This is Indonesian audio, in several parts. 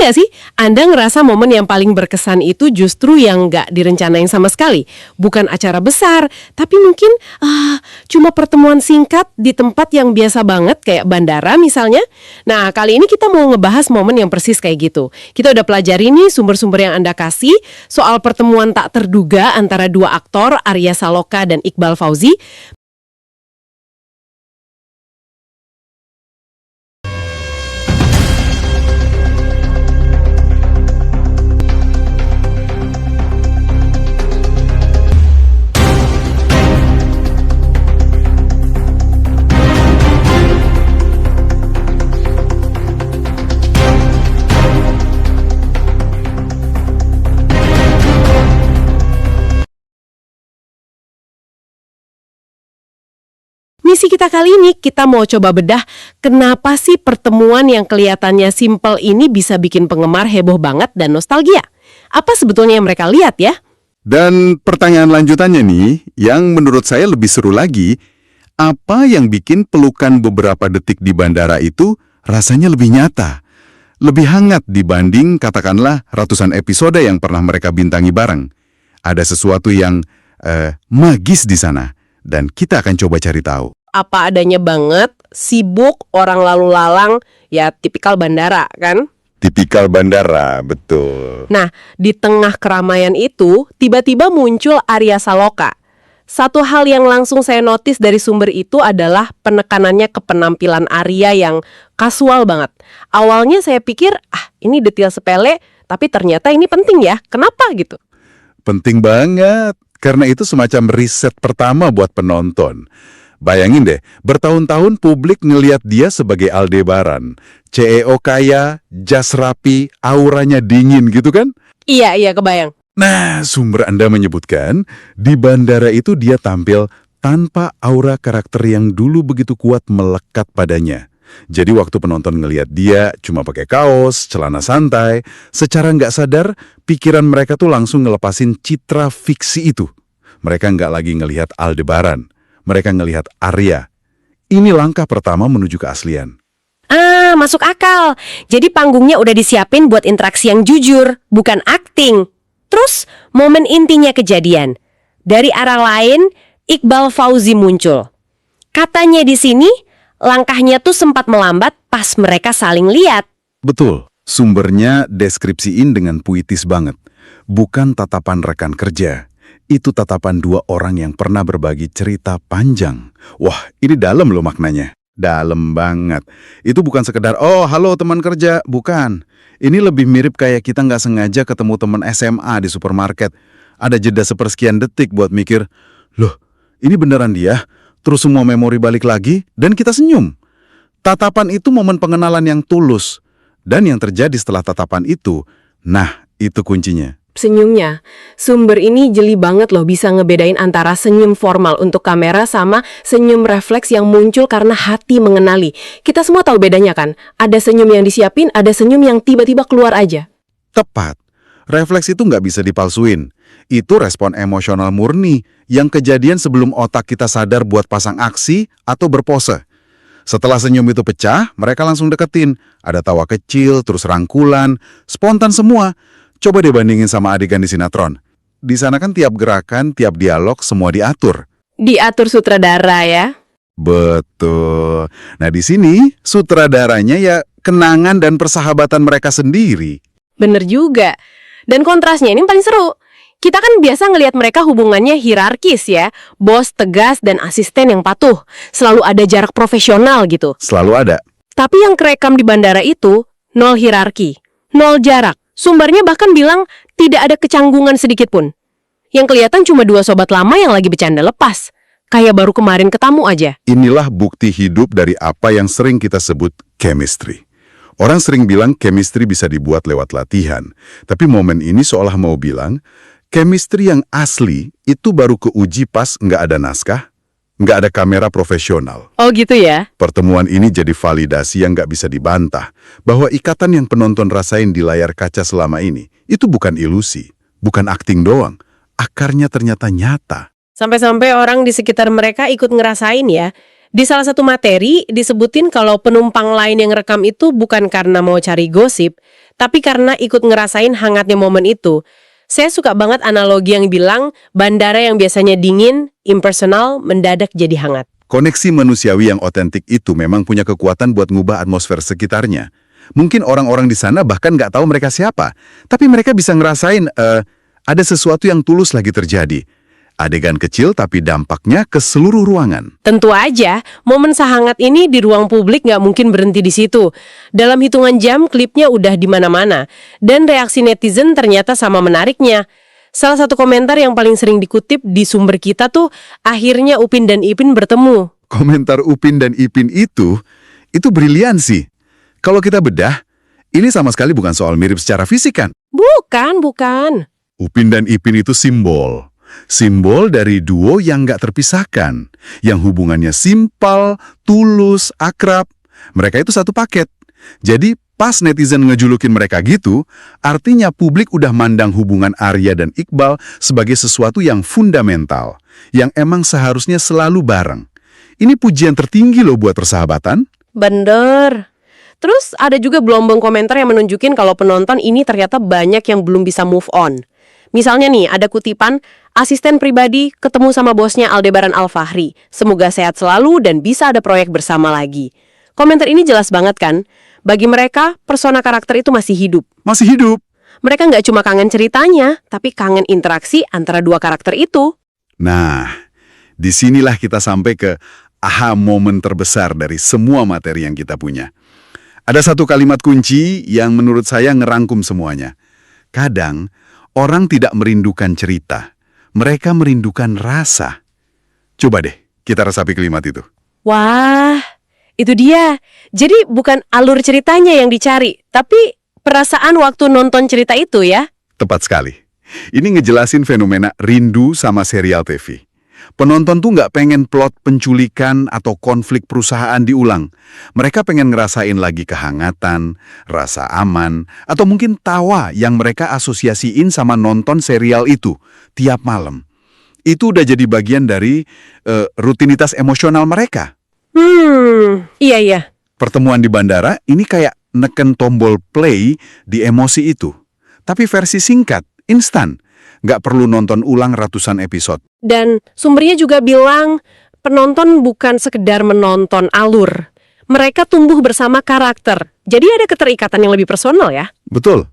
nggak sih, Anda ngerasa momen yang paling berkesan itu justru yang nggak direncanain sama sekali? Bukan acara besar, tapi mungkin cuma pertemuan singkat di tempat yang biasa banget, kayak bandara misalnya. Nah, kali ini kita mau ngebahas momen yang persis kayak gitu. Kita udah pelajari nih sumber-sumber yang Anda kasih soal pertemuan tak terduga antara dua aktor, Arya Saloka dan Iqbal Fauzi. Misi kita kali ini, kita mau coba bedah kenapa sih pertemuan yang kelihatannya simpel ini bisa bikin penggemar heboh banget dan nostalgia. Apa sebetulnya yang mereka lihat ya? Dan pertanyaan lanjutannya nih, yang menurut saya lebih seru lagi, apa yang bikin pelukan beberapa detik di bandara itu rasanya lebih nyata, lebih hangat dibanding katakanlah ratusan episode yang pernah mereka bintangi bareng. Ada sesuatu yang magis di sana, dan kita akan coba cari tahu. Apa adanya banget, sibuk, orang lalu lalang, ya tipikal bandara kan? Tipikal bandara, betul. Nah, di tengah keramaian itu, tiba-tiba muncul Arya Saloka. Satu hal yang langsung saya notice dari sumber itu adalah penekanannya ke penampilan Arya yang kasual banget. Awalnya saya pikir, ini detail sepele, tapi ternyata ini penting ya. Kenapa gitu? Penting banget, karena itu semacam riset pertama buat penonton. Bayangin deh, bertahun-tahun publik ngelihat dia sebagai Aldebaran. CEO kaya, jas rapi, auranya dingin gitu kan? Iya, kebayang. Nah, sumber Anda menyebutkan, di bandara itu dia tampil tanpa aura karakter yang dulu begitu kuat melekat padanya. Jadi waktu penonton ngelihat dia cuma pakai kaos, celana santai, secara nggak sadar, pikiran mereka tuh langsung ngelepasin citra fiksi itu. Mereka nggak lagi ngelihat Aldebaran. Mereka ngelihat Arya. Ini langkah pertama menuju keaslian. Masuk akal. Jadi panggungnya udah disiapin buat interaksi yang jujur, bukan acting. Terus, momen intinya kejadian. Dari arah lain, Iqbal Fauzi muncul. Katanya di sini, langkahnya tuh sempat melambat pas mereka saling lihat. Betul. Sumbernya deskripsiin dengan puitis banget. Bukan tatapan rekan kerja. Itu tatapan dua orang yang pernah berbagi cerita panjang. Wah, ini dalam loh maknanya. Dalam banget. Itu bukan sekedar, oh halo teman kerja. Bukan. Ini lebih mirip kayak kita nggak sengaja ketemu teman SMA di supermarket. Ada jeda sepersekian detik buat mikir, loh ini beneran dia? Terus semua memori balik lagi, dan kita senyum. Tatapan itu momen pengenalan yang tulus. Dan yang terjadi setelah tatapan itu, nah itu kuncinya. Senyumnya. Sumber ini jeli banget loh bisa ngebedain antara senyum formal untuk kamera sama senyum refleks yang muncul karena hati mengenali. Kita semua tahu bedanya kan? Ada senyum yang disiapin, ada senyum yang tiba-tiba keluar aja. Tepat. Refleks itu nggak bisa dipalsuin. Itu respon emosional murni yang kejadian sebelum otak kita sadar buat pasang aksi atau berpose. Setelah senyum itu pecah, mereka langsung deketin. Ada tawa kecil, terus rangkulan, spontan semua. Coba deh bandingin sama adegan di sinetron. Di sana kan tiap gerakan, tiap dialog, semua diatur. Diatur sutradara ya? Betul. Nah di sini, sutradaranya ya kenangan dan persahabatan mereka sendiri. Bener juga. Dan kontrasnya ini paling seru. Kita kan biasa ngelihat mereka hubungannya hierarkis ya. Bos tegas dan asisten yang patuh. Selalu ada jarak profesional gitu. Selalu ada. Tapi yang kerekam di bandara itu, nol hierarki, nol jarak. Sumbernya bahkan bilang tidak ada kecanggungan sedikit pun. Yang kelihatan cuma dua sobat lama yang lagi bercanda lepas. Kayak baru kemarin ketemu aja. Inilah bukti hidup dari apa yang sering kita sebut chemistry. Orang sering bilang chemistry bisa dibuat lewat latihan. Tapi momen ini seolah mau bilang, chemistry yang asli itu baru keuji pas nggak ada naskah, nggak ada kamera profesional. Oh gitu ya? Pertemuan ini jadi validasi yang nggak bisa dibantah, bahwa ikatan yang penonton rasain di layar kaca selama ini, itu bukan ilusi, bukan akting doang, akarnya ternyata nyata. Sampai-sampai orang di sekitar mereka ikut ngerasain ya. Di salah satu materi disebutin kalau penumpang lain yang rekam itu bukan karena mau cari gosip, tapi karena ikut ngerasain hangatnya momen itu. Saya suka banget analogi yang bilang bandara yang biasanya dingin, impersonal, mendadak jadi hangat. Koneksi manusiawi yang otentik itu memang punya kekuatan buat ngubah atmosfer sekitarnya. Mungkin orang-orang di sana bahkan nggak tahu mereka siapa, tapi mereka bisa ngerasain ada sesuatu yang tulus lagi terjadi. Adegan kecil tapi dampaknya ke seluruh ruangan. Tentu aja, momen sehangat ini di ruang publik nggak mungkin berhenti di situ. Dalam hitungan jam, klipnya udah di mana-mana. Dan reaksi netizen ternyata sama menariknya. Salah satu komentar yang paling sering dikutip di sumber kita tuh, akhirnya Upin dan Ipin bertemu. Komentar Upin dan Ipin itu brilian sih. Kalau kita bedah, ini sama sekali bukan soal mirip secara fisik kan? Bukan. Upin dan Ipin itu simbol. Simbol dari duo yang nggak terpisahkan, yang hubungannya simpel, tulus, akrab. Mereka itu satu paket. Jadi pas netizen ngejulukin mereka gitu, artinya publik udah mandang hubungan Arya dan Iqbal sebagai sesuatu yang fundamental, yang emang seharusnya selalu bareng. Ini pujian tertinggi loh buat persahabatan. Bener. Terus ada juga gelombang komentar yang menunjukin kalau penonton ini ternyata banyak yang belum bisa move on. Misalnya nih, ada kutipan, asisten pribadi ketemu sama bosnya Aldebaran Alfahri. Semoga sehat selalu dan bisa ada proyek bersama lagi. Komentar ini jelas banget kan? Bagi mereka, persona karakter itu masih hidup. Masih hidup. Mereka nggak cuma kangen ceritanya, tapi kangen interaksi antara dua karakter itu. Nah, disinilah kita sampai ke aha momen terbesar dari semua materi yang kita punya. Ada satu kalimat kunci yang menurut saya ngerangkum semuanya. Kadang, orang tidak merindukan cerita. Mereka merindukan rasa. Coba deh, kita resapi kalimat itu. Wah, itu dia. Jadi bukan alur ceritanya yang dicari, tapi perasaan waktu nonton cerita itu ya. Tepat sekali. Ini ngejelasin fenomena rindu sama serial TV. Penonton tuh nggak pengen plot penculikan atau konflik perusahaan diulang. Mereka pengen ngerasain lagi kehangatan, rasa aman, atau mungkin tawa yang mereka asosiasiin sama nonton serial itu tiap malam. Itu udah jadi bagian dari rutinitas emosional mereka. Iya. Pertemuan di bandara ini kayak neken tombol play di emosi itu. Tapi versi singkat, instan. Nggak perlu nonton ulang ratusan episode. Dan sumbernya juga bilang penonton bukan sekedar menonton alur. Mereka tumbuh bersama karakter. Jadi ada keterikatan yang lebih personal ya. Betul.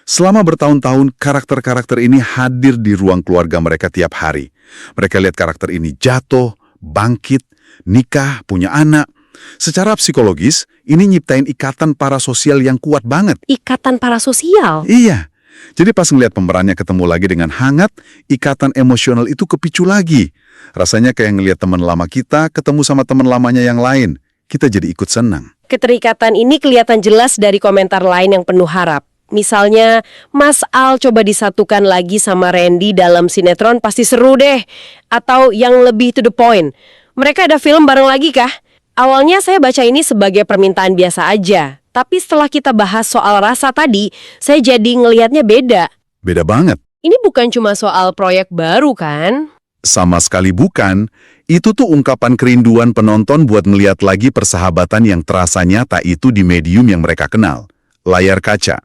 Selama bertahun-tahun, karakter-karakter ini hadir di ruang keluarga mereka tiap hari. Mereka lihat karakter ini jatuh, bangkit, nikah, punya anak. Secara psikologis, ini nyiptain ikatan parasosial yang kuat banget. Ikatan parasosial? Iya. Jadi pas ngeliat pemerannya ketemu lagi dengan hangat, ikatan emosional itu kepicu lagi. Rasanya kayak ngeliat teman lama kita ketemu sama teman lamanya yang lain. Kita jadi ikut senang. Keterikatan ini kelihatan jelas dari komentar lain yang penuh harap. Misalnya, Mas Al coba disatukan lagi sama Randy dalam sinetron pasti seru deh. Atau yang lebih to the point. Mereka ada film bareng lagi kah? Awalnya saya baca ini sebagai permintaan biasa aja. Tapi setelah kita bahas soal rasa tadi, saya jadi ngelihatnya beda. Beda banget. Ini bukan cuma soal proyek baru kan? Sama sekali bukan. Itu tuh ungkapan kerinduan penonton buat melihat lagi persahabatan yang terasa nyata itu di medium yang mereka kenal. Layar kaca.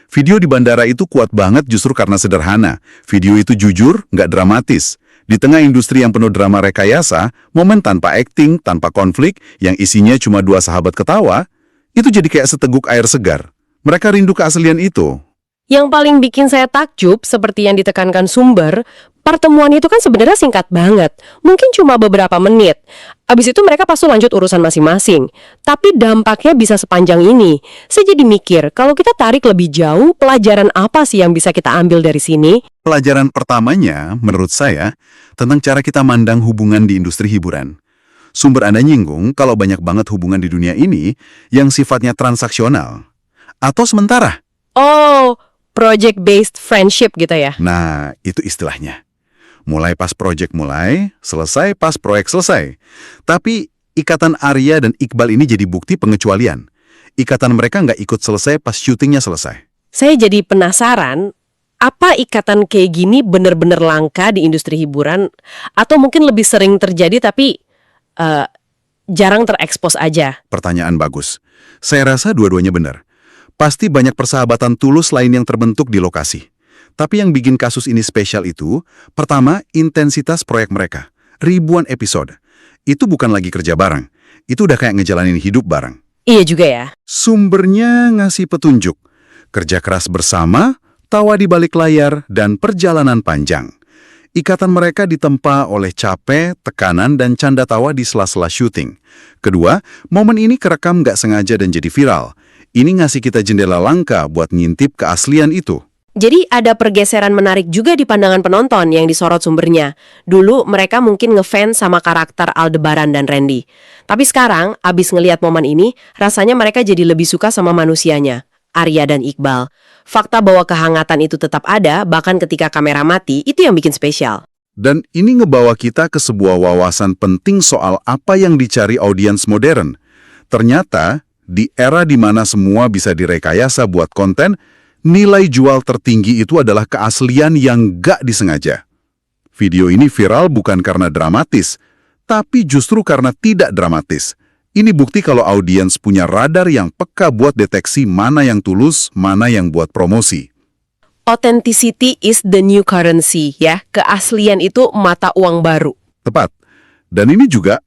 Video di bandara itu kuat banget justru karena sederhana. Video itu jujur, nggak dramatis. Di tengah industri yang penuh drama rekayasa, momen tanpa akting, tanpa konflik, yang isinya cuma dua sahabat ketawa, itu jadi kayak seteguk air segar. Mereka rindu keaslian itu. Yang paling bikin saya takjub, seperti yang ditekankan sumber, pertemuan itu kan sebenarnya singkat banget. Mungkin cuma beberapa menit. Abis itu mereka pasti lanjut urusan masing-masing. Tapi dampaknya bisa sepanjang ini. Saya jadi mikir, kalau kita tarik lebih jauh, pelajaran apa sih yang bisa kita ambil dari sini? Pelajaran pertamanya, menurut saya, tentang cara kita mandang hubungan di industri hiburan. Sumber Anda nyinggung kalau banyak banget hubungan di dunia ini yang sifatnya transaksional. Atau sementara. Oh, project-based friendship gitu ya? Nah, itu istilahnya. Mulai pas proyek mulai, selesai pas proyek selesai. Tapi ikatan Arya dan Iqbal ini jadi bukti pengecualian. Ikatan mereka nggak ikut selesai pas syutingnya selesai. Saya jadi penasaran, apa ikatan kayak gini bener-bener langka di industri hiburan? Atau mungkin lebih sering terjadi tapi jarang terekspos aja. Pertanyaan bagus. Saya rasa dua-duanya benar. Pasti banyak persahabatan tulus lain yang terbentuk di lokasi. Tapi yang bikin kasus ini spesial itu, pertama, intensitas proyek mereka. Ribuan episode. Itu bukan lagi kerja bareng. Itu udah kayak ngejalanin hidup bareng. Iya juga ya. Sumbernya ngasih petunjuk. Kerja keras bersama, tawa di balik layar, dan perjalanan panjang. Ikatan mereka ditempa oleh capek, tekanan, dan canda tawa di sela-sela syuting. Kedua, momen ini kerekam nggak sengaja dan jadi viral. Ini ngasih kita jendela langka buat ngintip keaslian itu. Jadi ada pergeseran menarik juga di pandangan penonton yang disorot sumbernya. Dulu mereka mungkin ngefans sama karakter Aldebaran dan Randy. Tapi sekarang, abis ngelihat momen ini, rasanya mereka jadi lebih suka sama manusianya, Arya dan Iqbal. Fakta bahwa kehangatan itu tetap ada, bahkan ketika kamera mati, itu yang bikin spesial. Dan ini ngebawa kita ke sebuah wawasan penting soal apa yang dicari audiens modern. Ternyata, di era di mana semua bisa direkayasa buat konten, nilai jual tertinggi itu adalah keaslian yang gak disengaja. Video ini viral bukan karena dramatis, tapi justru karena tidak dramatis. Ini bukti kalau audiens punya radar yang peka buat deteksi mana yang tulus, mana yang buat promosi. Authenticity is the new currency, ya. Keaslian itu mata uang baru. Tepat. Dan ini juga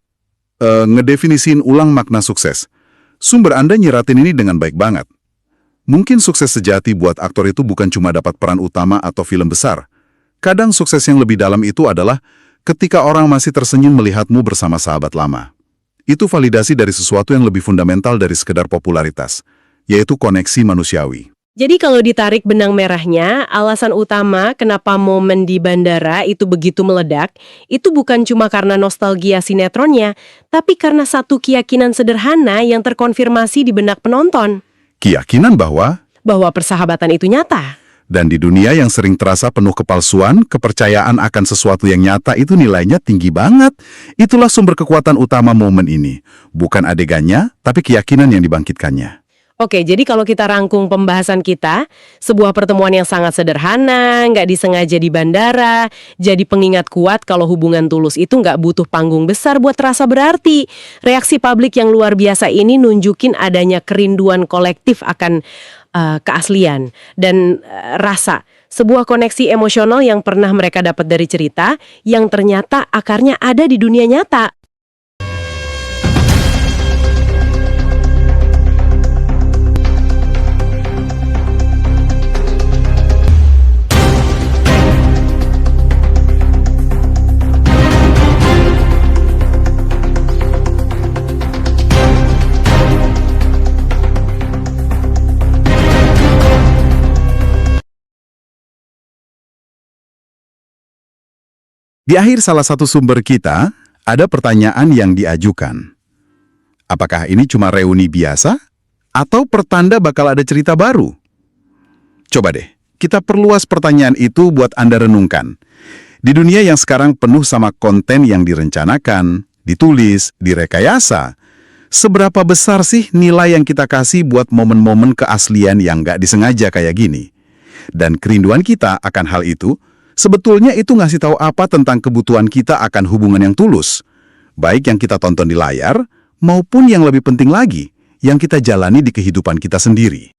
ngedefinisin ulang makna sukses. Sumber Anda nyiratin ini dengan baik banget. Mungkin sukses sejati buat aktor itu bukan cuma dapat peran utama atau film besar. Kadang sukses yang lebih dalam itu adalah ketika orang masih tersenyum melihatmu bersama sahabat lama. Itu validasi dari sesuatu yang lebih fundamental dari sekedar popularitas, yaitu koneksi manusiawi. Jadi kalau ditarik benang merahnya, alasan utama kenapa momen di bandara itu begitu meledak, itu bukan cuma karena nostalgia sinetronnya, tapi karena satu keyakinan sederhana yang terkonfirmasi di benak penonton. Keyakinan bahwa persahabatan itu nyata. dan di dunia yang sering terasa penuh kepalsuan, kepercayaan akan sesuatu yang nyata itu nilainya tinggi banget. Itulah sumber kekuatan utama momen ini. Bukan adegannya, tapi keyakinan yang dibangkitkannya. Oke, jadi kalau kita rangkum pembahasan kita, sebuah pertemuan yang sangat sederhana, nggak disengaja di bandara, jadi pengingat kuat kalau hubungan tulus itu nggak butuh panggung besar buat terasa berarti. Reaksi publik yang luar biasa ini nunjukin adanya kerinduan kolektif akan keaslian dan rasa. Sebuah koneksi emosional yang pernah mereka dapat dari cerita, yang ternyata akarnya ada di dunia nyata. Di akhir salah satu sumber kita, ada pertanyaan yang diajukan. Apakah ini cuma reuni biasa? Atau pertanda bakal ada cerita baru? Coba deh, kita perluas pertanyaan itu buat Anda renungkan. Di dunia yang sekarang penuh sama konten yang direncanakan, ditulis, direkayasa, seberapa besar sih nilai yang kita kasih buat momen-momen keaslian yang nggak disengaja kayak gini? Dan kerinduan kita akan hal itu, sebetulnya itu ngasih tahu apa tentang kebutuhan kita akan hubungan yang tulus. Baik yang kita tonton di layar, maupun yang lebih penting lagi, yang kita jalani di kehidupan kita sendiri.